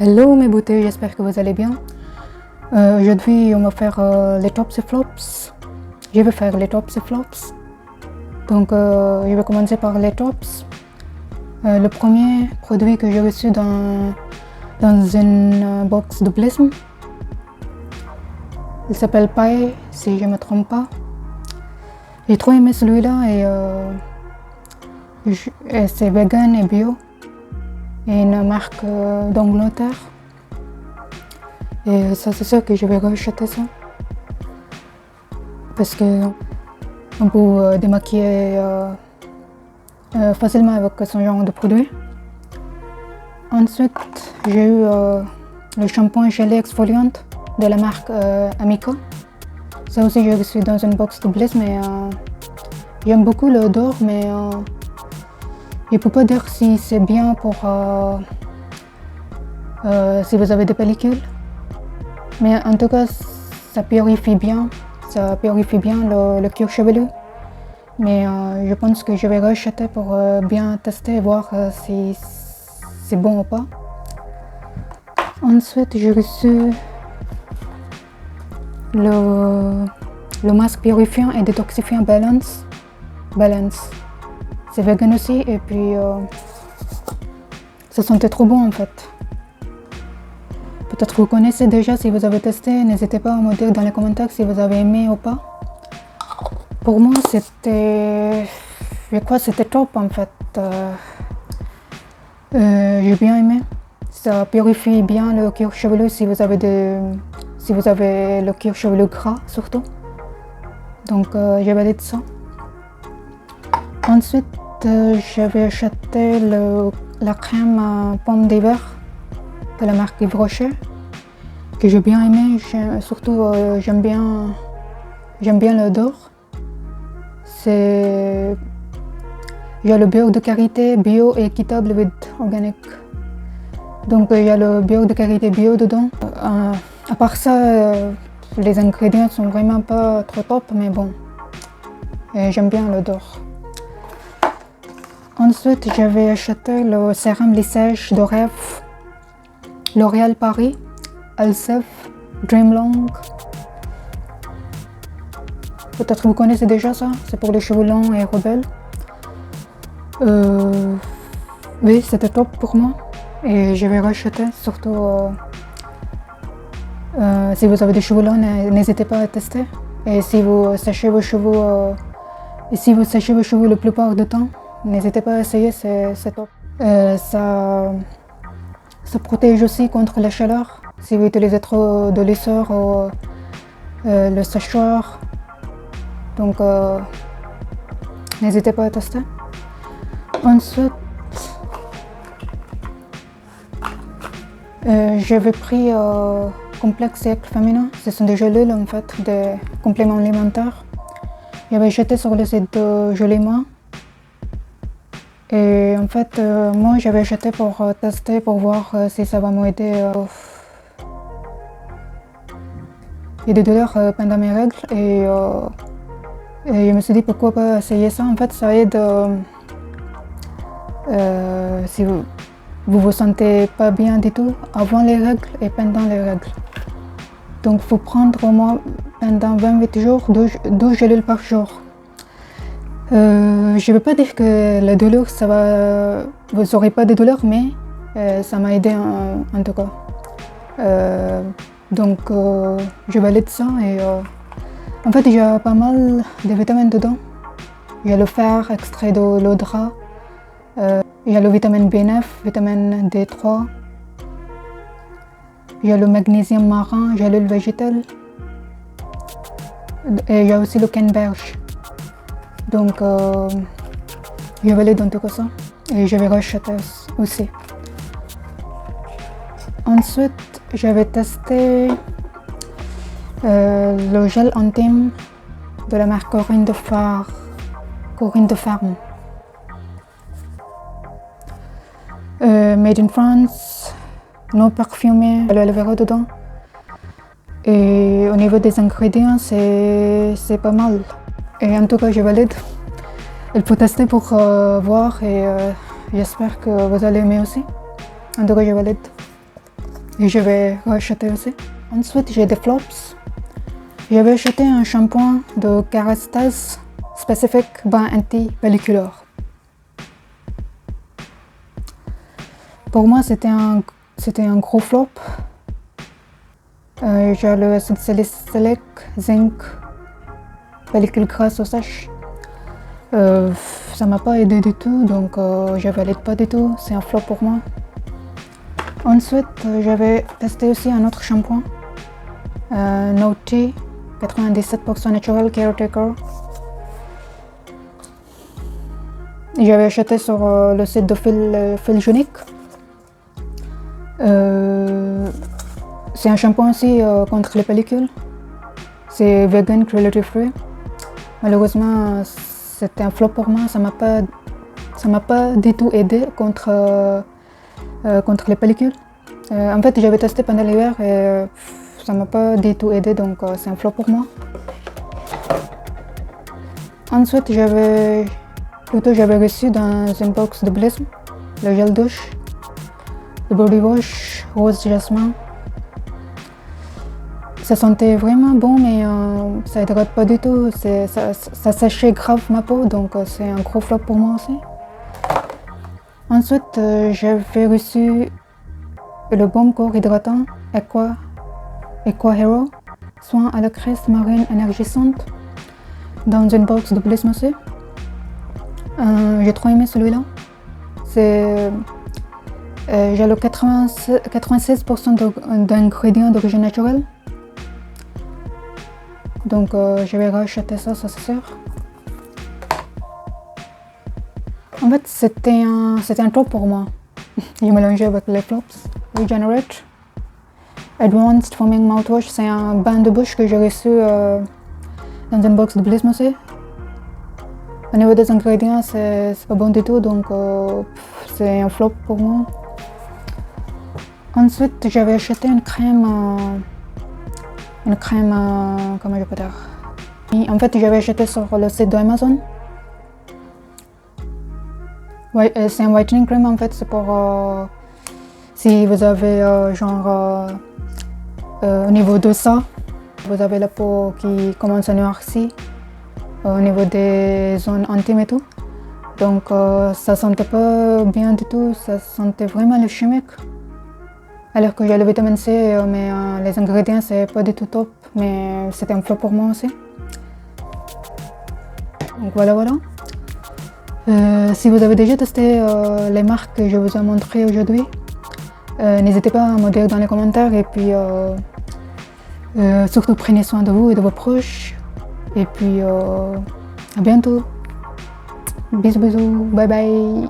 Hello mes beautés, j'espère que vous allez bien. Aujourd'hui, on va faire les tops et flops. Je vais faire les tops et flops. Donc, je vais commencer par les tops. Le premier produit que j'ai reçu dans une box de Blism. Il s'appelle Pai, si je ne me trompe pas. J'ai trop aimé celui-là et c'est vegan et bio. Et une marque d'Angleterre. Et ça, c'est sûr que je vais racheter ça. Parce qu'on peut démaquiller facilement avec ce genre de produit. Ensuite, j'ai eu le shampoing gelé exfoliant de la marque Amica. Ça aussi, j'ai reçu dans une box de Bliss, mais j'aime beaucoup l'odeur, mais je ne peux pas dire si c'est bien pour si vous avez des pellicules. Mais en tout cas, ça purifie bien le cuir chevelu. Mais je pense que je vais racheter pour bien tester et voir si c'est bon ou pas. Ensuite, j'ai reçu le masque purifiant et détoxifiant Balance. C'est vegan aussi et puis ça sentait trop bon en fait. Peut-être que vous connaissez déjà, si vous avez testé, n'hésitez pas à me dire dans les commentaires si vous avez aimé ou pas. Pour moi, c'était top en fait. J'ai bien aimé. Ça purifie bien le cuir chevelu si vous avez le cuir chevelu gras surtout. Donc j'ai validé ça. Ensuite, j'avais acheté la crème pomme d'hiver de la marque Yves Rocher que j'ai bien aimé. Surtout, j'aime bien l'odeur. Il y a le beurre de karité bio et équitable with organique. Donc il y a le beurre de karité bio dedans. À part ça, les ingrédients sont vraiment pas trop top, mais bon, j'aime bien l'odeur. Ensuite, j'avais acheté le sérum lissage de rêve L'Oréal Paris, Elseve, Dreamlong. Peut-être que vous connaissez déjà ça, c'est pour les cheveux longs et rebelles. Oui, c'était top pour moi et je vais racheter, surtout si vous avez des cheveux longs, n'hésitez pas à tester. Et si vous séchez vos cheveux, la plupart du temps, n'hésitez pas à essayer, c'est top. Ça protège aussi contre la chaleur. Si vous utilisez trop de lisseur ou le séchoir. Donc, n'hésitez pas à tester. Ensuite, j'avais pris Complexe Siècle Féminin. Ce sont des gélules en fait, des compléments alimentaires. J'avais acheté sur le site de Joliment. Et en fait, moi j'avais acheté pour tester, pour voir si ça va m'aider. Il y a des douleurs pendant mes règles et je me suis dit pourquoi pas essayer ça. En fait, ça aide si vous vous sentez pas bien du tout avant les règles et pendant les règles. Donc, il faut prendre au moins pendant 28 jours 12 gélules par jour. Je ne veux pas dire que la douleur, vous n'aurez pas de douleur, mais ça m'a aidé en tout cas. Donc, je valide ça et en fait, il y a pas mal de vitamines dedans. Il y a le fer extrait de l'eau de rat, il y a le vitamine B9, vitamine D3, il y a le magnésium marin, gélule végétale et il y a aussi le canneberge. Donc, je valide en tout cas ça et je vais racheter aussi. Ensuite, j'avais testé le gel intime de la marque Corinne de Ferme. Made in France, non parfumé, l'aloe vera dedans. Et au niveau des ingrédients, c'est pas mal. Et en tout cas, je valide. Il faut tester pour voir et j'espère que vous allez aimer aussi. En tout cas, je valide. et je vais racheter aussi. Ensuite, j'ai des flops. J'avais acheté un shampoing de Kerastase spécifique bain anti-pelliculaire. Pour moi, c'était un gros flop. J'ai le acide salicylique, zinc, pellicule grasse au sèche. Ça m'a pas aidé du tout, donc je valide pas du tout. C'est un flop pour moi. Ensuite, j'avais testé aussi un autre shampoing, Naughty 97% naturel caretaker. J'avais acheté sur le site de Philgenic. C'est un shampoing aussi contre les pellicules. C'est vegan, cruelty free. Malheureusement, c'était un flop pour moi. Ça m'a pas du tout aidé contre les pellicules. En fait, j'avais testé pendant l'hiver et ça m'a pas du tout aidé, donc c'est un flop pour moi. Ensuite, j'avais reçu dans une box de Blism le gel douche, le body wash rose jasmin. Ça sentait vraiment bon, mais ça hydrate pas du tout. Ça séchait grave ma peau, donc c'est un gros flop pour moi aussi. Ensuite, j'avais reçu le baume corps hydratant Aqua Hero, soin à la crème marine énergisante, dans une box de Blism aussi. J'ai trop aimé celui-là. J'ai le 96% d'ingrédients d'origine naturelle. Donc je vais racheter ça c'est sûr. En fait, c'était un top pour moi. J'ai mélangé avec les flops. Regenerate Advanced Foaming Mouthwash, c'est un bain de bouche que j'ai reçu dans une box de Blism aussi. Au niveau des ingrédients, c'est pas bon du tout, donc c'est un flop pour moi. Ensuite, j'avais acheté une crème, comment je peux dire. En fait, j'avais acheté sur le site d'Amazon. Ouais, c'est un whitening cream en fait, c'est pour si vous avez au niveau de ça, vous avez la peau qui commence à noircir au niveau des zones intimes et tout. Donc ça sentait pas bien du tout, ça sentait vraiment le chimique. Alors que j'ai le vitamine C, mais les ingrédients c'est pas du tout top, mais c'était un flop pour moi aussi. Donc voilà. Si vous avez déjà testé les marques que je vous ai montrées aujourd'hui, n'hésitez pas à me dire dans les commentaires et puis surtout prenez soin de vous et de vos proches. Et puis à bientôt. Bisous, bye bye.